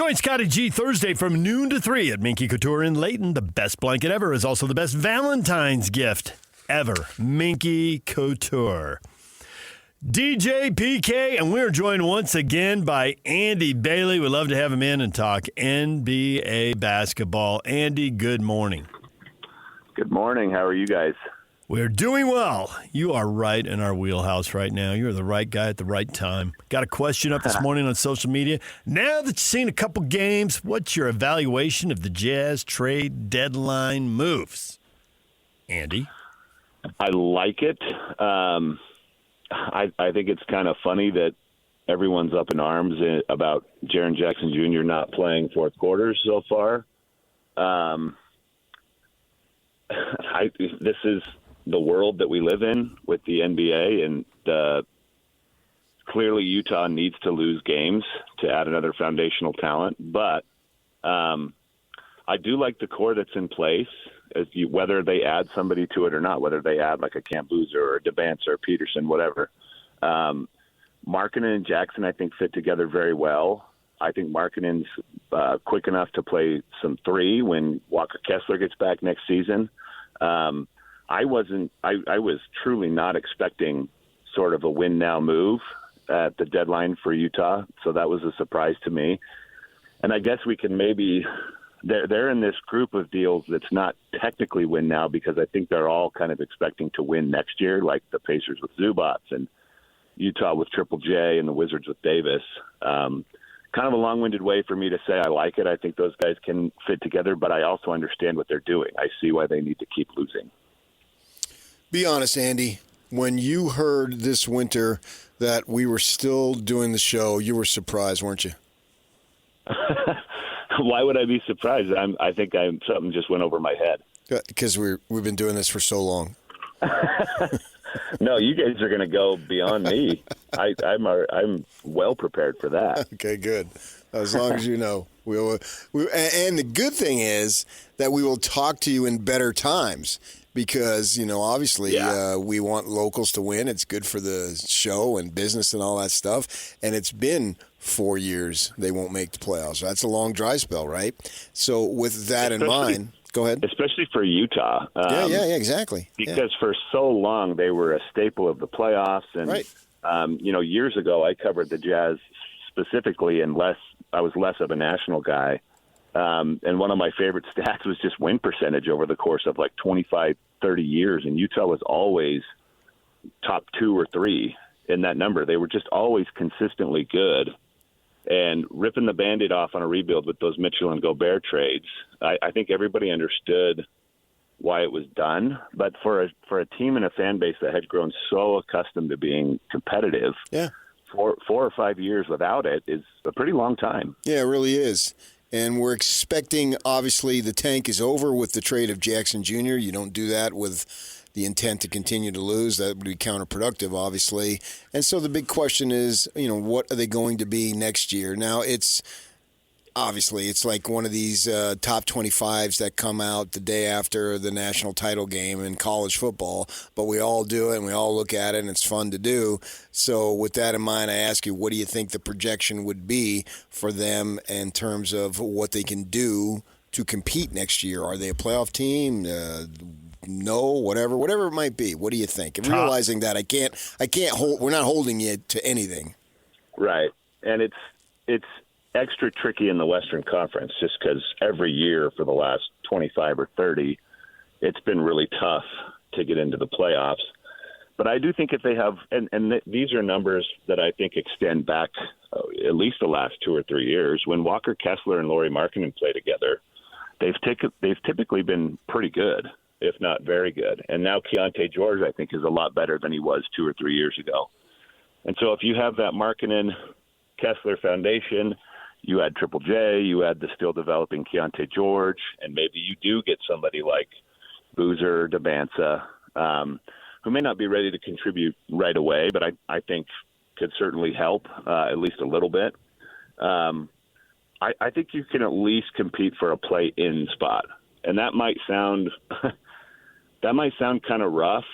Join Scotty G Thursday from noon to 3 at Minky Couture in Layton. The best blanket ever is also the best Valentine's gift ever. Minky Couture. DJ PK, and we're joined once again by Andy Bailey. We'd love to have him in and talk NBA basketball. Andy, good morning. Good morning. How are you guys? We're doing well. You are right in our wheelhouse right now. You're the right guy at the right time. Got a question up this morning on social media. Now that you've seen a couple games, what's your evaluation of the Jazz trade deadline moves? Andy? I like it. I think it's kind of funny that everyone's up in arms about Jaren Jackson Jr. not playing fourth quarters so far. This is the world that we live in with the NBA, and clearly Utah needs to lose games to add another foundational talent. But I do like the core that's in place, whether they add somebody to it or not, whether they add like a Cam Boozer or a Debance or a Peterson, whatever. Markkanen and Jackson, I think, fit together very well. I think Markkanen's quick enough to play some three when Walker Kessler gets back next season. I was truly not expecting sort of a win now move at the deadline for Utah, so that was a surprise to me. And I guess we can maybe they're in this group of deals that's not technically win now, because I think they're all kind of expecting to win next year, like the Pacers with Zubac and Utah with Triple J and the Wizards with Davis. Kind of a long-winded way for me to say I like it. I think those guys can fit together, but I also understand what they're doing. I see why they need to keep losing. Be honest, Andy. When you heard this winter that we were still doing the show, you were surprised, weren't you? Why would I be surprised? I think something just went over my head. Because we've been doing this for so long. No, you guys are going to go beyond me. I'm well prepared for that. Okay, good. As long as you know. And the good thing is that we will talk to you in better times because, obviously we want locals to win. It's good for the show and business and all that stuff. And it's been 4 years they won't make the playoffs. That's a long dry spell, right? So with that in mind, go ahead. Especially for Utah. Yeah, exactly. Because for so long they were a staple of the playoffs. And, right. Years ago I covered the Jazz specifically, and I was less of a national guy. And one of my favorite stats was just win percentage over the course of like 25, 30 years. And Utah was always top 2 or 3 in that number. They were just always consistently good. And ripping the Band-Aid off on a rebuild with those Mitchell and Gobert trades, I think everybody understood why it was done. But for a team and a fan base that had grown so accustomed to being competitive, 4 or 5 years without it is a pretty long time. Yeah, it really is. And we're expecting, obviously, the tank is over with the trade of Jackson Jr. You don't do that with the intent to continue to lose. That would be counterproductive, obviously. And so the big question is, what are they going to be next year? Now, it's like one of these top 25s that come out the day after the national title game in college football, but we all do it and we all look at it and it's fun to do. So with that in mind, I ask you, what do you think the projection would be for them in terms of what they can do to compete next year? Are they a playoff team? No, whatever it might be. What do you think? And realizing that I can't hold, we're not holding you to anything. Right. And it's extra tricky in the Western Conference just because every year for the last 25 or 30, it's been really tough to get into the playoffs. But I do think if they have, and these are numbers that I think extend back at least the last 2 or 3 years. When Walker Kessler and Lauri Markkanen play together, they've typically been pretty good, if not very good. And now Keontae George, I think, is a lot better than he was 2 or 3 years ago. And so if you have that Markkanen-Kessler foundation, you add Triple J, you add the still developing Keontae George, and maybe you do get somebody like Boozer, Debance, who may not be ready to contribute right away, but I think could certainly help at least a little bit. I think you can at least compete for a play-in spot, and that might sound kind of rough.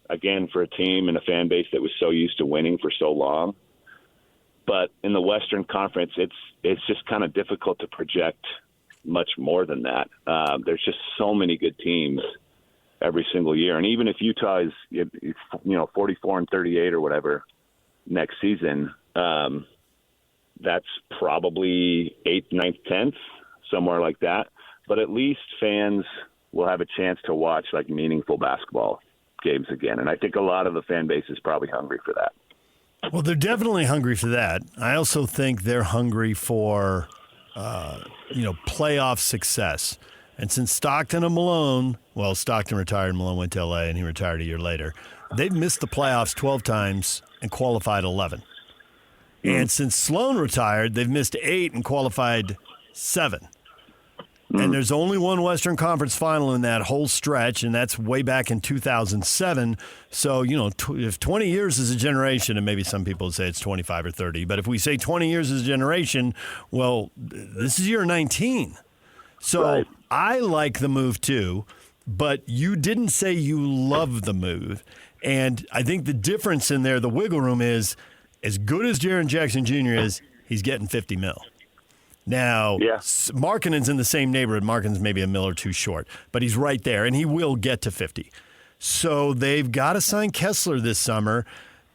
Again, for a team and a fan base that was so used to winning for so long. But in the Western Conference, it's just kind of difficult to project much more than that. There's just so many good teams every single year, and even if Utah is 44-38 or whatever next season, that's probably 8th, 9th, 10th, somewhere like that. But at least fans will have a chance to watch like meaningful basketball games again, and I think a lot of the fan base is probably hungry for that. Well, they're definitely hungry for that. I also think they're hungry for, playoff success. And since Stockton and Malone, well, Stockton retired, Malone went to L.A., and he retired a year later, they've missed the playoffs 12 times and qualified 11. And since Sloan retired, they've missed 8 and qualified 7. And there's only one Western Conference final in that whole stretch, and that's way back in 2007. So, if 20 years is a generation, and maybe some people say it's 25 or 30, but if we say 20 years is a generation, well, this is year 19. So right. I like the move too, but you didn't say you love the move. And I think the difference in there, the wiggle room is, as good as Jaren Jackson Jr. is, he's getting $50 million. Now, yeah. Markkanen's in the same neighborhood. Markkanen's maybe $1 million or $2 million short, but he's right there, and he will get to 50. So they've got to sign Kessler this summer,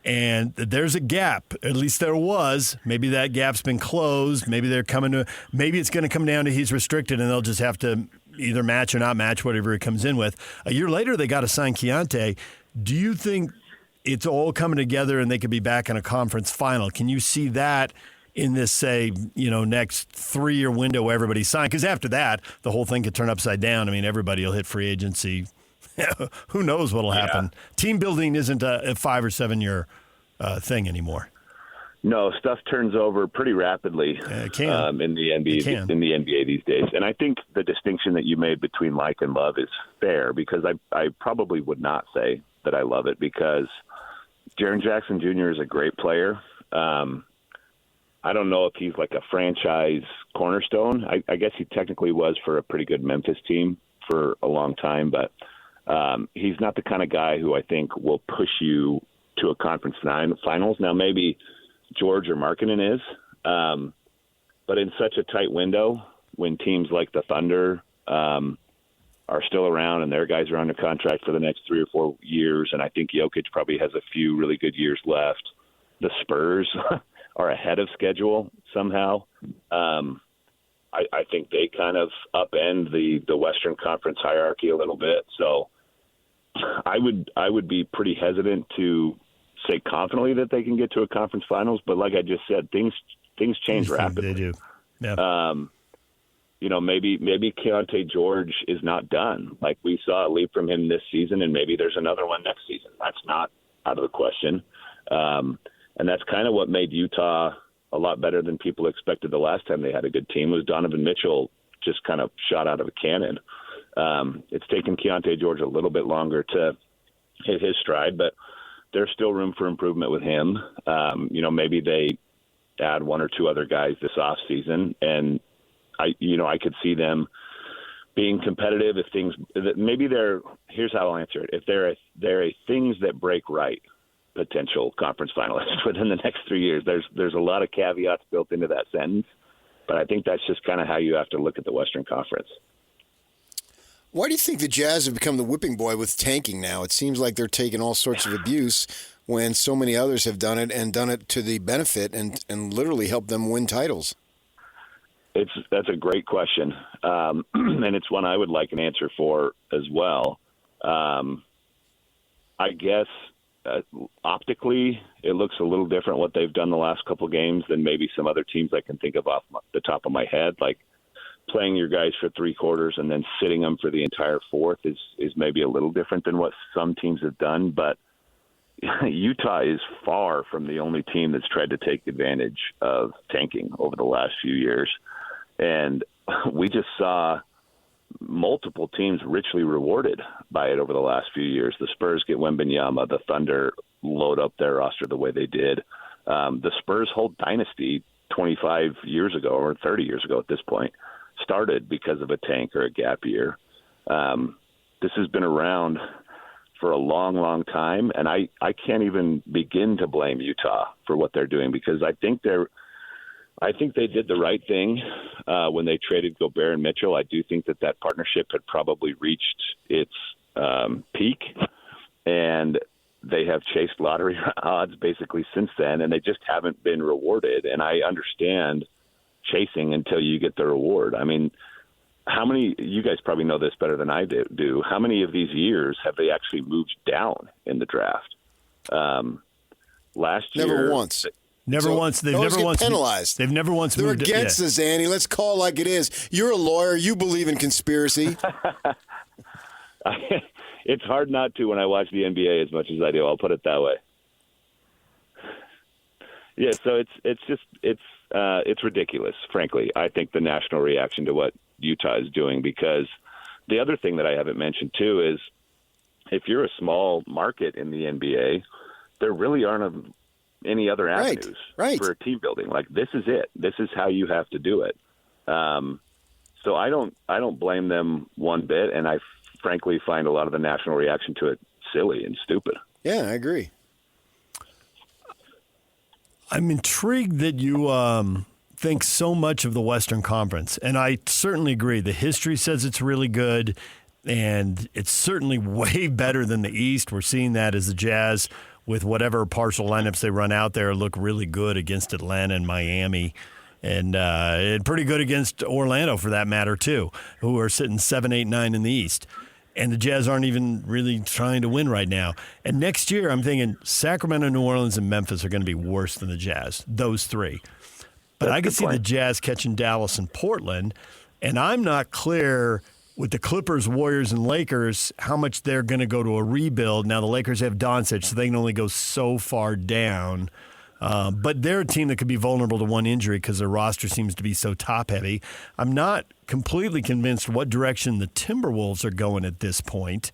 and there's a gap. At least there was. Maybe that gap's been closed. Maybe they're coming to. Maybe it's going to come down to he's restricted, and they'll just have to either match or not match whatever he comes in with. A year later, they got to sign Keontae. Do you think it's all coming together and they could be back in a conference final? Can you see that in this, say, next 3-year window where everybody's signed? Because after that, the whole thing could turn upside down. I mean, everybody will hit free agency. Who knows what will happen? Team building isn't a 5 or 7 year thing anymore. No, stuff turns over pretty rapidly it can. In the NBA these days. And I think the distinction that you made between like and love is fair, because I probably would not say that I love it, because Jaren Jackson Jr. is a great player. I don't know if he's like a franchise cornerstone. I guess he technically was for a pretty good Memphis team for a long time, but he's not the kind of guy who I think will push you to a conference finals. Now, maybe George or Markkanen is, but in such a tight window, when teams like the Thunder are still around and their guys are under contract for the next 3 or 4 years, and I think Jokic probably has a few really good years left. The Spurs are ahead of schedule somehow. I think they kind of upend the Western Conference hierarchy a little bit. So I would be pretty hesitant to say confidently that they can get to a conference finals. But like I just said, things change rapidly. They do. Yeah. Maybe Keontae George is not done. Like, we saw a leap from him this season, and maybe there's another one next season. That's not out of the question. And that's kind of what made Utah a lot better than people expected the last time they had a good team, was Donovan Mitchell just kind of shot out of a cannon. It's taken Keontae George a little bit longer to hit his stride, but there's still room for improvement with him. Maybe they add 1 or 2 other guys this offseason, and I could see them being competitive if things – here's how I'll answer it. If there are things that break right, potential conference finalists within the next 3 years. There's a lot of caveats built into that sentence, but I think that's just kind of how you have to look at the Western Conference. Why do you think the Jazz have become the whipping boy with tanking now? It seems like they're taking all sorts of abuse when so many others have done it, and done it to the benefit and literally helped them win titles. That's a great question, and it's one I would like an answer for as well. I guess optically, it looks a little different what they've done the last couple games than maybe some other teams I can think of off the top of my head. Like, playing your guys for 3 quarters and then sitting them for the entire fourth is maybe a little different than what some teams have done. But Utah is far from the only team that's tried to take advantage of tanking over the last few years. And we just saw multiple teams richly rewarded by it over the last few years. The Spurs get Wembanyama. The Thunder load up their roster the way they did. The Spurs' whole dynasty 25 years ago, or 30 years ago at this point, started because of a tank or a gap year. This has been around for a long, long time, and I can't even begin to blame Utah for what they're doing, because I think they did the right thing when they traded Gobert and Mitchell. I do think that partnership had probably reached its peak, and they have chased lottery odds basically since then, and they just haven't been rewarded. And I understand chasing until you get the reward. I mean, how many, you guys probably know this better than I do, how many of these years have they actually moved down in the draft? Last year. Never once. Never once. They've always never get once penalized. They've never once They're moved. against us, Andy. Let's call it like it is. You're a lawyer. You believe in conspiracy. It's hard not to when I watch the NBA as much as I do. I'll put it that way. Yeah, so it's ridiculous, frankly. I think the national reaction to what Utah is doing, because the other thing that I haven't mentioned too is if you're a small market in the NBA, there really aren't any other avenues for a team building. Like, this is it. This is how you have to do it. So I don't blame them one bit, and I frankly find a lot of the national reaction to it silly and stupid. Yeah, I agree. I'm intrigued that you think so much of the Western Conference, and I certainly agree. The history says it's really good, and it's certainly way better than the East. We're seeing that as the Jazz, with whatever partial lineups they run out there, look really good against Atlanta and Miami, and pretty good against Orlando for that matter too, who are sitting 7, 8, 9 in the East. And the Jazz aren't even really trying to win right now. And next year, I'm thinking Sacramento, New Orleans, and Memphis are going to be worse than the Jazz, those three. But I can see the Jazz catching Dallas and Portland, and I'm not clear with the Clippers, Warriors, and Lakers how much they're going to go to a rebuild. Now, the Lakers have Doncic, so they can only go so far down. But they're a team that could be vulnerable to one injury because their roster seems to be so top-heavy. I'm not completely convinced what direction the Timberwolves are going at this point.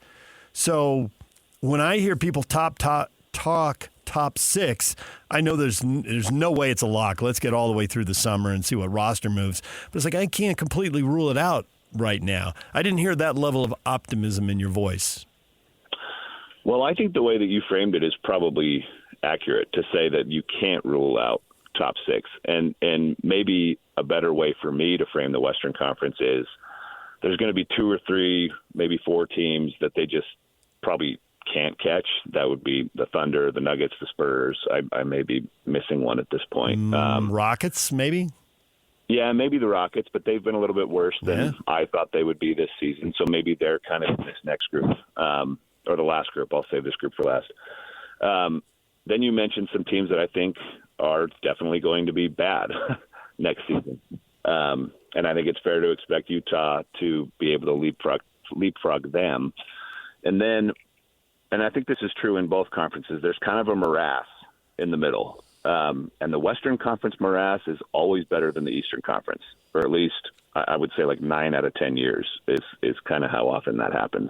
So when I hear people talk top six, I know there's no way it's a lock. Let's get all the way through the summer and see what roster moves. But it's like I can't completely rule it out right now. I didn't hear that level of optimism in your voice. Well, I think the way that you framed it is probably accurate, to say that you can't rule out top six. And maybe a better way for me to frame the Western Conference is there's going to be 2 or 3, maybe 4 teams that they just probably can't catch. That would be the Thunder, the Nuggets, the Spurs. I may be missing one at this point. Rockets, maybe? Yeah, maybe the Rockets, but they've been a little bit worse than I thought they would be this season. So maybe they're kind of in this next group, or the last group. I'll save this group for last. Then you mentioned some teams that I think are definitely going to be bad next season. And I think it's fair to expect Utah to be able to leapfrog them. And I think this is true in both conferences, there's kind of a morass in the middle. And the Western Conference morass is always better than the Eastern Conference, or at least I would say like 9 out of 10 years is kind of how often that happens.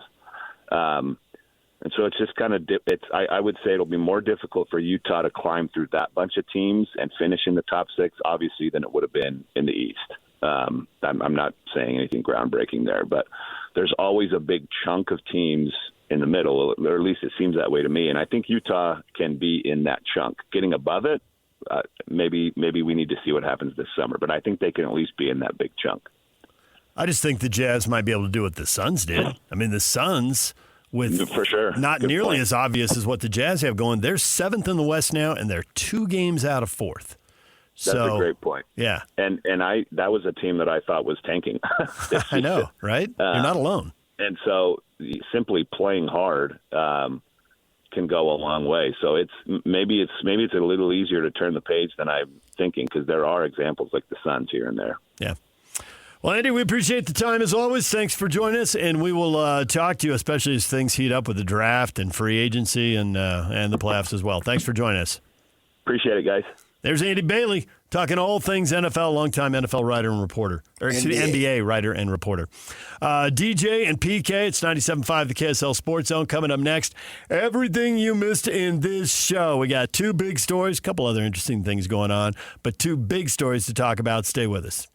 And so it's just kind of I would say it'll be more difficult for Utah to climb through that bunch of teams and finish in the top 6, obviously, than it would have been in the East. I'm not saying anything groundbreaking there, but there's always a big chunk of teams in the middle, or at least it seems that way to me. And I think Utah can be in that chunk. Getting above it, maybe we need to see what happens this summer, but I think they can at least be in that big chunk. I just think the Jazz might be able to do what the Suns did. I mean, the Suns, with for sure, not Good nearly point. as obvious as what the Jazz have going, they're 7th in the West now, and they're 2 games out of 4th. That's a great point. Yeah. And that was a team that I thought was tanking. I know, right? You're not alone. And so simply playing hard can go a long way. So maybe it's a little easier to turn the page than I'm thinking, because there are examples like the Suns here and there. Yeah. Well, Andy, we appreciate the time as always. Thanks for joining us, and we will talk to you, especially as things heat up with the draft and free agency and the playoffs as well. Thanks for joining us. Appreciate it, guys. There's Andy Bailey talking all things NFL, longtime NFL writer and reporter. Or excuse me, NBA writer and reporter. DJ and PK, it's 97.5 the KSL Sports Zone. Coming up next, everything you missed in this show. We got 2 big stories, a couple other interesting things going on, but 2 big stories to talk about. Stay with us.